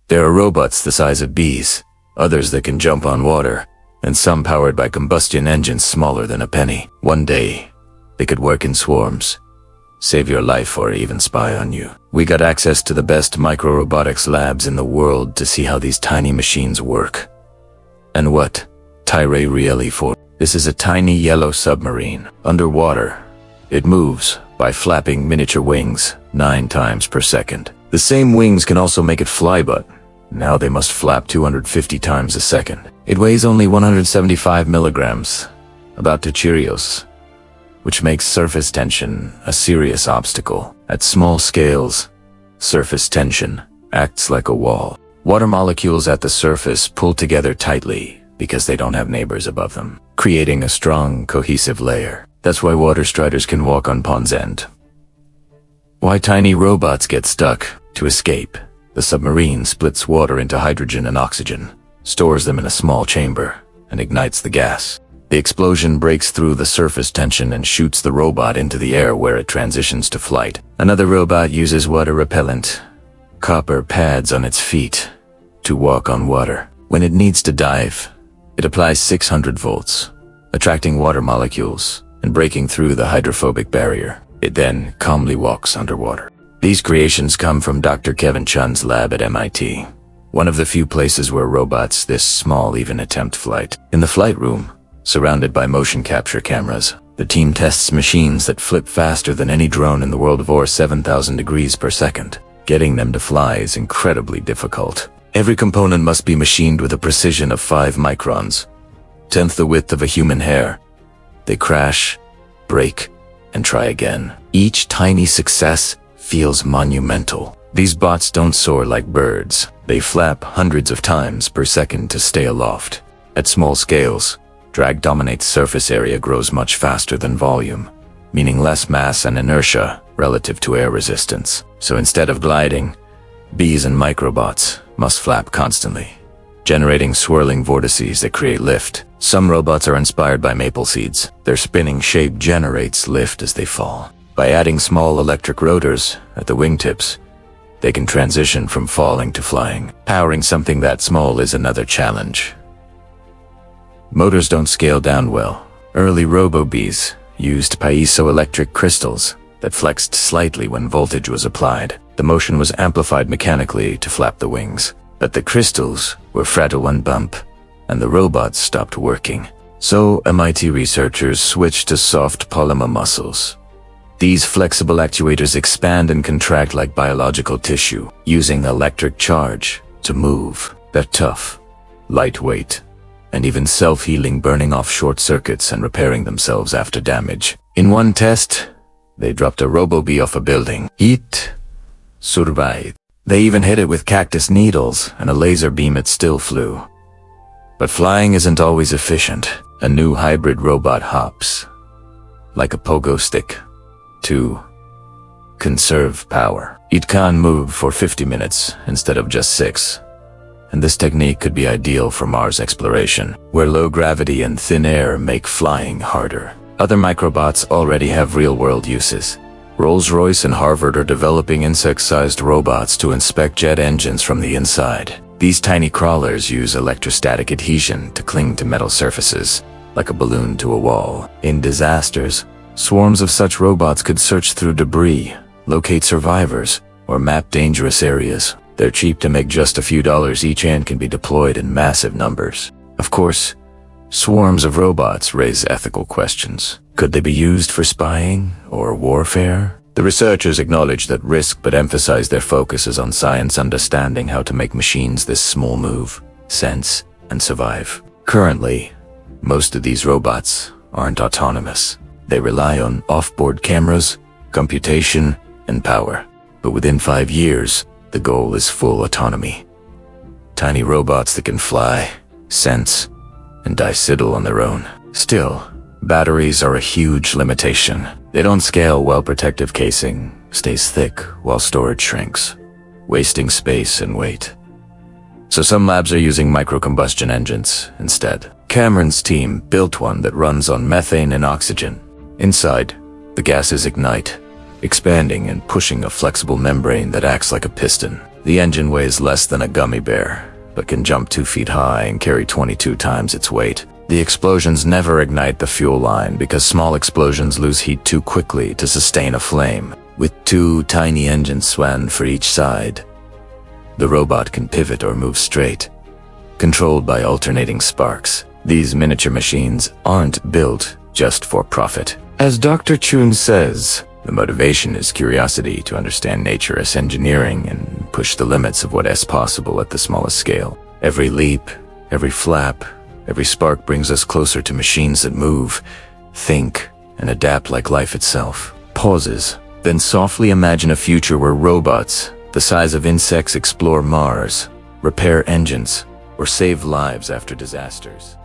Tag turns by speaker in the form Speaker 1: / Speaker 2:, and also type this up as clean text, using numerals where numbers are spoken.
Speaker 1: There are robots the size of bees, others that can jump on water, and some powered by combustion engines smaller than a penny. One day, they could work in swarms, save your life or even spy on you. We got access to the best micro-robotics labs in the world to see how these tiny machines work. And what Tyre really for? This is a tiny yellow submarine. Underwater, it moves by flapping miniature wings 9 times per second. The same wings can also make it fly, but now they must flap 250 times a second. It weighs only 175 milligrams, about 2 Cheerios, which makes surface tension a serious obstacle. At small scales, surface tension acts like a wall. Water molecules at the surface pull together tightly because they don't have neighbors above them, creating a strong, cohesive layer. That's why water striders can walk on pond's end. Why tiny robots get stuck. To escape, the submarine splits water into hydrogen and oxygen, stores them in a small chamber, and ignites the gas. The explosion breaks through the surface tension and shoots the robot into the air where it transitions to flight. Another robot uses water repellent, copper pads on its feet, to walk on water. When it needs to dive, it applies 600 volts, attracting water molecules and breaking through the hydrophobic barrier. It then calmly walks underwater. These creations come from Dr. Kevin Chun's lab at MIT, one of the few places where robots this small even attempt flight. In the flight room, surrounded by motion capture cameras, the team tests machines that flip faster than any drone in the world or 7,000 degrees per second. Getting them to fly is incredibly difficult. Every component must be machined with a precision of 5 microns, 1/10 the width of a human hair. They crash, break, and try again. Each tiny success feels monumental. These bots don't soar like birds. They flap hundreds of times per second to stay aloft. At small scales, drag dominates surface area grows much faster than volume, meaning less mass and inertia relative to air resistance. So instead of gliding, bees and microbots must flap constantly, generating swirling vortices that create lift. Some robots are inspired by maple seeds. Their spinning shape generates lift as they fall. By adding small electric rotors at the wingtips, they can transition from falling to flying. Powering something that small is another challenge. Motors don't scale down well. Early robo-bees used piezoelectric crystals that flexed slightly when voltage was applied. The motion was amplified mechanically to flap the wings. But the crystals were fragile one bump, and the robots stopped working. So MIT researchers switched to soft polymer muscles. These flexible actuators expand and contract like biological tissue, using electric charge to move. They're tough, lightweight, and even self-healing, burning off short circuits and repairing themselves after damage. In one test, they dropped a robo-bee off a building. It survived. They even hit it with cactus needles, and a laser beam it still flew. But flying isn't always efficient. A new hybrid robot hops, like a pogo stick, to conserve power. It can move for 50 minutes instead of just 6. And this technique could be ideal for Mars exploration, where low gravity and thin air make flying harder. Other microbots already have real-world uses. Rolls-Royce and Harvard are developing insect-sized robots to inspect jet engines from the inside. These tiny crawlers use electrostatic adhesion to cling to metal surfaces, like a balloon to a wall. In disasters, swarms of such robots could search through debris, locate survivors, or map dangerous areas. They're cheap to make just a few dollars each and can be deployed in massive numbers. Of course, swarms of robots raise ethical questions. Could they be used for spying or warfare? The researchers acknowledge that risk but emphasize their focus is on science understanding how to make machines this small move, sense, and survive. Currently, most of these robots aren't autonomous. They rely on off-board cameras, computation, and power. But within 5 years, the goal is full autonomy. Tiny robots that can fly, sense, and dicidal on their own. Still, batteries are a huge limitation. They don't scale while protective casing stays thick while storage shrinks, wasting space and weight. So some labs are using microcombustion engines instead. Cameron's team built one that runs on methane and oxygen. Inside, the gases ignite, expanding and pushing a flexible membrane that acts like a piston. The engine weighs less than a gummy bear, but can jump 2 feet high and carry 22 times its weight. The explosions never ignite the fuel line because small explosions lose heat too quickly to sustain a flame. With 2 tiny engines swung for each side, the robot can pivot or move straight, controlled by alternating sparks. These miniature machines aren't built just for profit. As Dr. Chun says, the motivation is curiosity to understand nature as engineering and push the limits of what is possible at the smallest scale. Every leap, every flap, every spark brings us closer to machines that move, think, and adapt like life itself. Pauses, then softly imagine a future where robots, the size of insects, explore Mars, repair engines, or save lives after disasters.